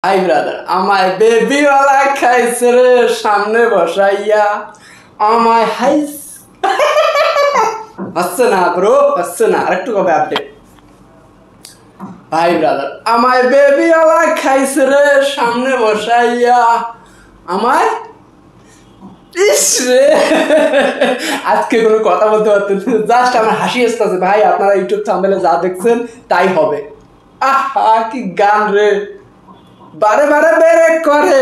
High brother, আমায় বেবিওয়ালা খাইছে রে সামনে বসাইয়া আমায় হাইস হচ্ছে না ব্রো, হচ্ছে না। আরেকটু কবে আপডেট। ভাই ব্রাদার, আমায় বেবিওয়ালা খাইছে রে সামনে বসাইয়া আমায় ইস রে। আজকে কোনো কথা বলতে পারতেন, জাস্ট আমার হাসি আসতেছে। ভাই আপনারা ইউটিউব থাম্বনেলে যা দেখছেন তাই হবে। আহা কি গান রে, বারে বারে বেরেক করে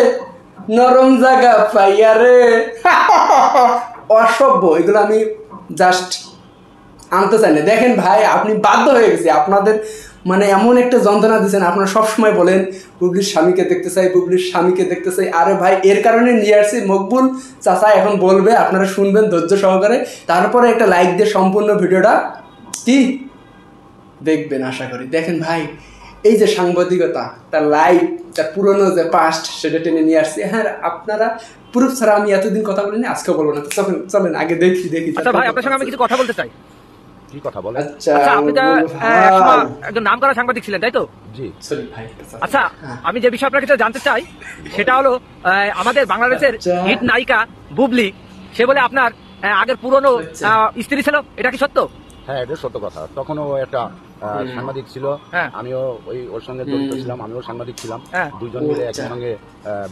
নরম জায়গা পাইয়া রে। অসভ্য, এগুলো আমি জাস্ট আনতে চাই না। দেখেন ভাই, আপনি বাধ্য হয়ে গেছে, আপনাদের মানে এমন একটা যন্ত্রণা দিচ্ছেন। আপনারা সবসময় বলেন বুবলির স্বামীকে দেখতে চাই, বুবলির স্বামীকে দেখতে চাই। আরে ভাই, এর কারণে নিয়ে আসছি মকবুল চাচা এখন বলবে, আপনারা শুনবেন ধৈর্য সহকারে, তারপরে একটা লাইক দিয়ে সম্পূর্ণ ভিডিওটা কি দেখবেন আশা করি। দেখেন ভাই, এই যে সাংবাদিকতা, তার লাইফ, তার পুরনো যে পাস্ট, সেটা টেনে নিয়ে আসছি। হ্যাঁ, আপনারা প্রুফ ছাড়া আমি এতদিন কথা বলিনি, আজকেও বলবো না। চলেন আগে দেখি। আচ্ছা ভাই, আপনার সঙ্গে আমি কিছু কথা বলতে চাই। কি কথা বলেন? আচ্ছা, আপনি তো একজন নামকরা সাংবাদিক ছিলেন, তাই তো? জি। ভাই আচ্ছা, আমি যে বিষয়ে আপনার কাছে জানতে চাই সেটা হলো, আমাদের বাংলাদেশের হিট নায়িকা বুবলি, সে বলে আপনার আগের পুরনো স্ত্রী ছিল, এটা কি সত্য? হ্যাঁ, এটা সত্য কথা। তখনও একটা সাংবাদিক ছিল, আমিও ওর সঙ্গে জড়িত ছিলাম, আমিও সাংবাদিক ছিলাম। দুইজন মিলে একই সঙ্গে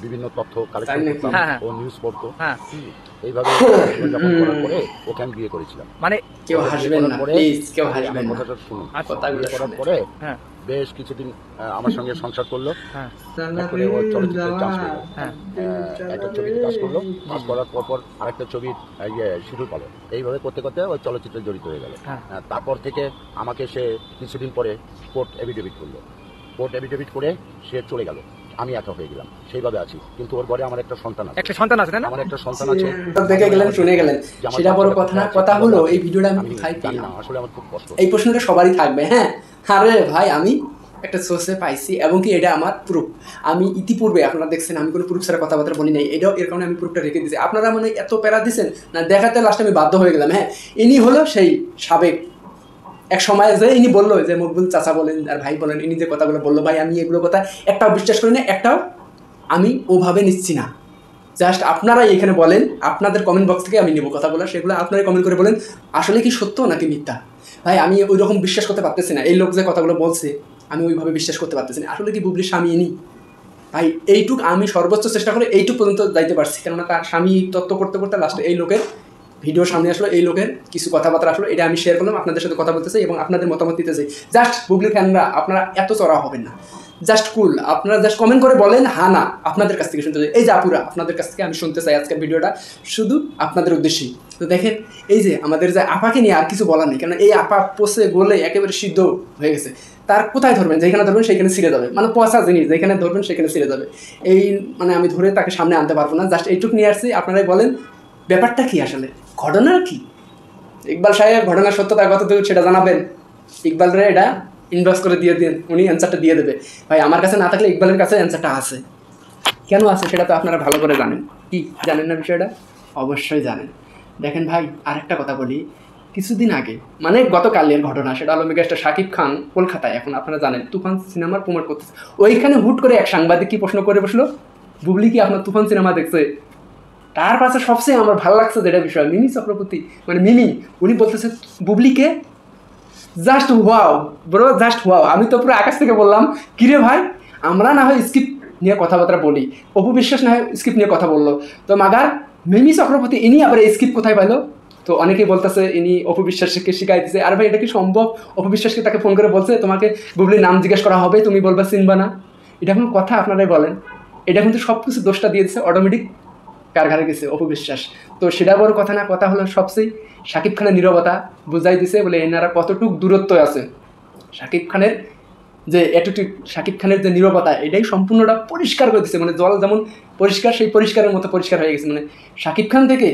বিভিন্ন তথ্য কালেকশন করতাম, ও নিউজ পড়তো। এইভাবে জীবনযাপন করার পরে ওকে আমি বিয়ে করেছিলাম। মানে কেউ হাসবেন না প্লিজ, কেউ হাসবেন না। কথাটা শুনুন। বিয়ে করার পরে বেশ কিছুদিন আমার সঙ্গে সংসার করলো, তারপরে ও চলচ্চিত্রে চাষ করলো, একটা ছবিতে কাজ করলো, কাজ করার পর আরেকটা ছবির শিডিউল পালো। এইভাবে করতে করতে ওই চলচ্চিত্রে জড়িত হয়ে গেল। তারপর থেকে আমাকে সে কিছুদিন পরে কোর্ট এফিডেভিট করলো। কোর্ট এফিডেভিট করে সে চলে গেল, আমি একা হয়ে গেলাম। সেইভাবে আছি, কিন্তু ওর ঘরে আমার একটা সন্তান আছে। আমার একটা সন্তান আছে। দেখে গেলেন, শুনে গেলেন, সেটা বড় কথা না। কথা হলো এই ভিডিওটা আমি কোথায় পেলাম, আসলে আমার খুব কষ্ট। এই প্রশ্নটা সবারই থাকবে। হ্যাঁ, আরে ভাই, আমি একটা সোর্সে পাইছি এবং কি এটা আমার প্রুফ। আমি ইতিপূর্বে আপনারা দেখছেন আমি কোনো প্রুফ ছাড়া কথাবার্তা বলি নাই, এটাও এর কারণে আমি প্রুফটা রেখে দিয়েছি। আপনারা মানে এত প্যারা দিচ্ছেন না, দেখাতে লাস্টে আমি বাধ্য হয়ে গেলাম। হ্যাঁ, ইনি হলো সেই সাবেক, এক সময় যে ইনি বললো যে মকবুল চাচা বলেন আর ভাই বলেন, ইনি যে কথাগুলো বললো, ভাই আমি এগুলো কথা একটাও বিশ্বাস করি না, একটাও আমি ওভাবে নিচ্ছি না। জাস্ট আপনারাই এখানে বলেন, আপনাদের কমেন্ট বক্স থেকে আমি নেবো কথাগুলো, সেগুলো আপনারাই কমেন্ট করে বলেন আসলে কি সত্য নাকি মিথ্যা। ভাই আমি ওই রকম বিশ্বাস করতে পারতেছি না, এই লোক যে কথাগুলো বলছে আমি ওইভাবে বিশ্বাস করতে পারতেছি না। আসলে কি বুবলির স্বামী ইনি? ভাই এইটুক আমি সর্বোচ্চ চেষ্টা করে এইটুক পর্যন্ত যাইতে পারছি, কেননা তার স্বামী তত্ত্ব করতে করতে লাস্টে এই লোকের ভিডিও সামনে আসলো, এই লোকের কিছু কথাবার্তা আসলো, এটা আমি শেয়ার করলাম, আপনাদের সাথে কথা বলতে চাই এবং আপনাদের মতামত দিতে চাই। জাস্ট বুবলি ফ্যানরা আপনারা এত চড়া হবেন না, জাস্ট কুল, আপনারা জাস্ট কমেন্ট করে বলেন হ্যাঁ না, আপনাদের কাছ থেকে শুনতে চাই। এই যে আপুরা, আপনাদের কাছ থেকে আমি শুনতে চাই আজকের ভিডিওটা শুধু আপনাদের উদ্দেশ্যেই। তো দেখেন, এই যে আমাদের যে আপাকে নিয়ে আর কিছু বলার নেই, কেননা এই আপা পোষে গোলে একেবারে সিদ্ধ হয়ে গেছে। তার কোথায় ধরবেন, যেখানে ধরবেন সেইখানে ছিঁড়ে যাবে, মানে পচা জিনিস যেখানে ধরবেন সেখানে ছিঁড়ে যাবে। এই মানে আমি ধরে তাকে সামনে আনতে পারবো না, জাস্ট এইটুকু নিয়ে আসছি। আপনারাই বলেন ব্যাপারটা কি, আসলে ঘটনা কি? ইকবাল সাহেব ঘটনার সত্যতা কতটুকু সেটা জানাবেন। ইকবালরে এটা ইনবক্স করে দিয়ে দিন, উনি অ্যান্সারটা দিয়ে দেবে। ভাই আমার কাছে না থাকলে ইকবালের কাছে অ্যান্সারটা আছে। কেন আছে সেটা তো আপনারা ভালো করে জানেন। কি জানেন না বিষয়টা? অবশ্যই জানেন। দেখেন ভাই, আরেকটা কথা বলি, কিছুদিন আগে মানে গতকালের ঘটনা, সেটা হলো মেগাস্টার শাকিব খান কলকাতায়, এখন আপনারা জানেন তুফান সিনেমার প্রমোট করতেছে। ওইখানে হুট করে এক সাংবাদিক কি প্রশ্ন করে বসলো, বুবলি কি আপনার তুফান সিনেমা দেখছে? তার পাশে সবচেয়ে আমার ভালো লাগছে যেটা বিষয়, মিমি চক্রবর্তী মানে মিমি, উনি বলতেছে বুবলিকে, just wow bro, just wow. আমি তো পুরো আকাশ থেকে বললাম, কিরে ভাই, আমরা না হয় স্ক্রিপ্ট নিয়ে কথাবার্তা বলি, অপু বিশ্বাস না হয় স্ক্রিপ্ট নিয়ে কথা বললো, তো মাগার মিমি চক্রবর্তী ইনি আবার এই স্ক্রিপ্ট কোথায় পাইলো? তো অনেকেই বলতেছে ইনি অপু বিশ্বাসকে শিখাই দিচ্ছে। আর ভাই এটা কি সম্ভব? অপু বিশ্বাসকে তাকে ফোন করে বলছে তোমাকে বুবলির নাম জিজ্ঞেস করা হবে, তুমি বলবা চিনবা না? এটা কোনো কথা? আপনারাই বলেন। এটা কিন্তু সব কিছু দোষটা দিয়ে দিচ্ছে অটোমেটিক কার ঘাড়ে গেছে, অপু বিশ্বাস। তো সেটা বড় কথা না, কথা হলো সবচেয়ে শাকিব খানের নীরবতা বুঝাই দিছে বলে এনারা কতটুক দূরত্ব আছে। শাকিব খানের যে অ্যাটিটিউড, শাকিব খানের যে নীরবতা, এটাই সম্পূর্ণটা পরিষ্কার করে দিচ্ছে। মানে জল যেমন পরিষ্কার, সেই পরিষ্কারের মতো পরিষ্কার হয়ে গেছে। মানে শাকিব খান থেকে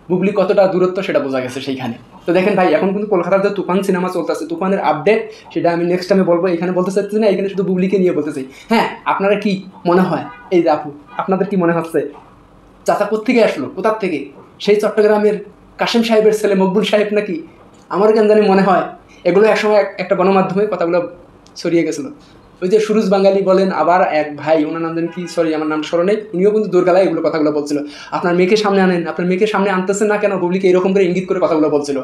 বুবলি কতটা দূরত্ব সেটা বোঝা গেছে সেইখানে। তো দেখেন ভাই, এখন কিন্তু কলকাতার যে তুফান সিনেমা চলতেছে, তুফানের আপডেট সেটা আমি নেক্সট টাইমে বলবো, এখানে বলতে চাচ্ছি না, এখানে শুধু বুবলিকে নিয়ে বলতে চাই। হ্যাঁ, আপনারা কি মনে হয়, এই যে আপু, আপনাদের কি মনে হচ্ছে চাচা কোত্থেকে আসলো, কোথার থেকে? সেই চট্টগ্রামের কাশেম সাহেবের ছেলে মকবুল সাহেব নাকি? আমার কেন জানি মনে হয় এগুলো একসময় একটা গণমাধ্যমে কথাগুলো ছড়িয়ে গেছিলো। ওই যে সুরজ বাঙালি বলেন, আবার এক ভাই ওনার নাম জানি কি, সরি আমার নামটা স্মরণ নেই, উনিও কিন্তু দোরগালায় এগুলো কথাগুলো বলছিল, আপনার মেয়েকে সামনে আনেন, আপনার মেয়েকে সামনে আনতেছেন না কেন, বুবলিকে এরকম করে ইঙ্গিত করে কথাগুলো বলছিল।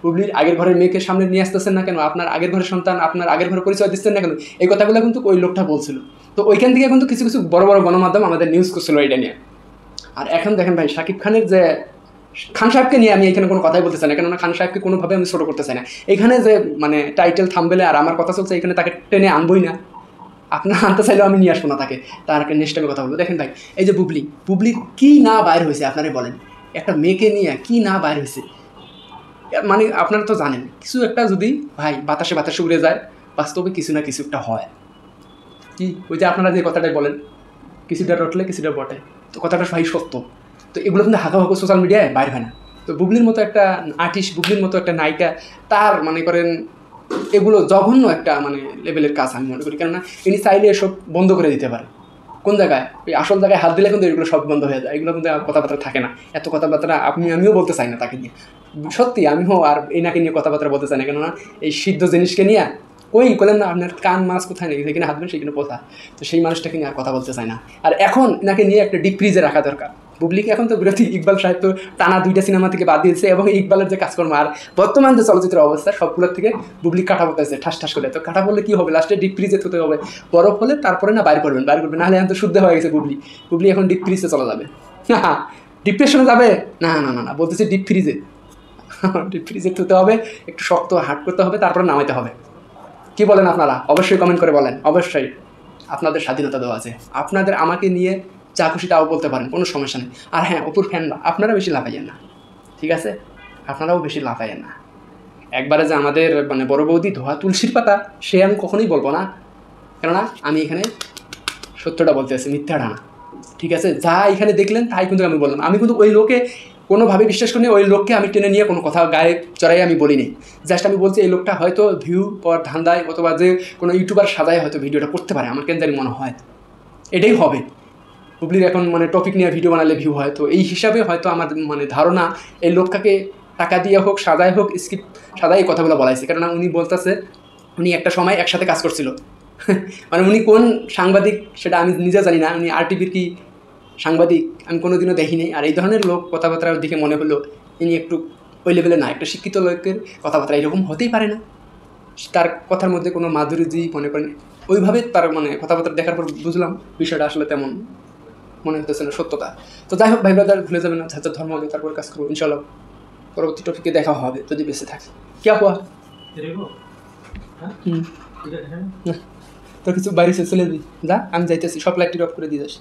বুবলির আগের ঘরের মেয়েকে সামনে নিয়ে আসতেছেন না কেন, আপনার আগের ঘরের সন্তান আপনার আগের ঘরে পরিচয় দিচ্ছেন না কেন, এই কথাগুলো কিন্তু ওই লোকটা বলছিল। তো ওইখান থেকে কিন্তু কিছু কিছু বড় বড় গণমাধ্যম আমাদের নিউজ করছিল এটা নিয়ে। আর এখন দেখেন ভাই, শাকিব খানের যে খান সাহেবকে নিয়ে আমি এখানে কোনো কথাই বলতে চাই না, কেননা খান সাহেবকে কোনোভাবে আমি ছোটো করতে চাই না। এখানে যে মানে টাইটেল থাম্বনেলে আর আমার কথা চলছে, এখানে তাকে টেনে আনবই না, আপনার আনতে চাইলেও আমি নিয়ে আসবো না তাকে, তার একটা নেক্সট টাইমে কথা বলবো। দেখেন ভাই, এই যে বুবলির কী না বাইর হয়েছে আপনারাই বলেন, একটা মেয়েকে নিয়ে কী না বাইর হয়েছে, মানে আপনারা তো জানেন কিছু একটা যদি ভাই বাতাসে বাতাসে উড়ে যায়, বাস্তবে কিছু না কিছু একটা হয়। কি ওই যে আপনারা যে কথাটাই বলেন, কিছুটা রটলে কিছুটা বটে, তো কথাটা ভাই সত্য। তো এগুলো কিন্তু হাঁকা হাঁকা সোশ্যাল মিডিয়ায় বাইর হয় না। তো বুবলির মতো একটা আর্টিস্ট, বুবলির মতো একটা নায়িকা, তার মনে করেন এগুলো জঘন্য একটা মানে লেভেলের কাজ আমি মনে করি, কেননা ইনি চাইলে এসব বন্ধ করে দিতে পারে। কোন জায়গায় ওই আসল জায়গায় হাত দিলে কিন্তু এগুলো সব বন্ধ হয়ে যায়, এগুলো কিন্তু কথাবার্তা থাকে না, এত কথাবার্তা আমিও বলতে চাই না তাকে নিয়ে, সত্যি আমিও আর এনাকে নিয়ে কথাবার্তা বলতে চাই না, কেননা এই সিদ্ধ জিনিসকে নিয়ে ওই বলেন না আপনার কান মাছ কোথায় নেই, যেখানে হাত দেন সেখানে পোথা, তো সেই মানুষটাকে নিয়ে আর কথা বলতে চাই না। আর এখন এনাকে নিয়ে একটা ডিপ ফ্রিজে রাখা দরকার। বুবলিকে এখন তো বিরোধী ইকবাল সাহেব তো টানা 2টা সিনেমা থেকে বাদ দিয়েছে, এবং ইকবালের যে কাজকর্ম আর বর্তমান যে চলচ্চিত্রের অবস্থা সবগুলোর থেকে বুবলি কাটা পড়তেছে ঠাস ঠাস করে। তো কাটা পড়লে কী হবে, লাস্টে ডিপ ফ্রিজে থতে হবে, বরফ হলে তারপরে না বাইর করবেন, নাহলে এখন তো শুদ্ধ হয়ে গেছে বুবলি এখন ডিপ ফ্রিজে চলে যাবে, হ্যাঁ ডিপ্রেশনে যাবে, না না না না বলতেছে ডিপ ফ্রিজে থতে হবে, একটু শক্ত হার্ড করতে হবে, তারপরে নামাইতে হবে। কি বলেন আপনারা? অবশ্যই কমেন্ট করে বলেন, অবশ্যই আপনাদের স্বাধীনতা দেওয়া আছে, আপনাদের আমাকে নিয়ে যা খুশি তাও বলতে পারেন, কোনো সমস্যা নেই। আর হ্যাঁ, অপুর ফ্যানরা আপনারা বেশি লাফাইয়েন না, ঠিক আছে, আপনারাও বেশি লাফাইয়েন না। একবারে যে আমাদের মানে বড় বৌদি ধোয়া তুলসীর পাতা, সে আমি কখনোই বলবো না, কেননা আমি এখানে সত্যটা বলতে আছি, মিথ্যাটা না, ঠিক আছে। যা এখানে দেখলেন তাই কিন্তু আমি বললাম, আমি কিন্তু ওই লোকে কোনোভাবে বিশ্বাস করি, ওই লোককে আমি টেনে নিয়ে কোনো কথা গায়ে চড়াই আমি বলিনি, জাস্ট আমি বলছি এই লোকটা হয়তো ভিউ পর ধান্দায় অথবা যে কোনো ইউটিউবার সাদায় হয়তো ভিডিওটা করতে পারে, আমার কেন জানি মনে হয় এটাই হবে। বুবলির এখন মানে টপিক নিয়ে ভিডিও বানালে ভিউ হয়, তো এই হিসাবে হয়তো আমার মানে ধারণা এই লোকটাকে টাকা দিয়ে হোক সাদায় হোক স্ক্রিপ্ট সাদায় এই কথাগুলো বলাইছে, কেননা উনি বলতেছে উনি একটা সময় একসাথে কাজ করছিল মানে উনি কোন সাংবাদিক সেটা আমি নিজে জানি না, উনি RTVর কি সাংবাদিক আমি কোনোদিনও দেখিনি। আর এই ধরনের লোক কথাবার্তার দিকে মনে হলো ইনি একটু ওই লেভেলে না, একটা শিক্ষিত লোকের কথাবার্তা এরকম হতেই পারে না, তার কথার মধ্যে কোনো মাধুরী মনে করেন ওইভাবে তার মানে কথাবার্তা দেখার পর বুঝলাম বিষয়টা আসলে তেমন মনে হতেছে না সত্যতা। তো যাই হোক ভাই ব্রাদার, ভুলে যাবেন না যার ধর্ম হবে তারপর কাজ করবো ইনশাল্লাহ, পরবর্তী টপিকে দেখা হবে যদি বেঁচে থাকে। কে হওয়া তোর কিছু বাইরে চলে যাবি, যা আমি যাইতেছি, সব লাইটটি অফ করে দিয়ে যাস।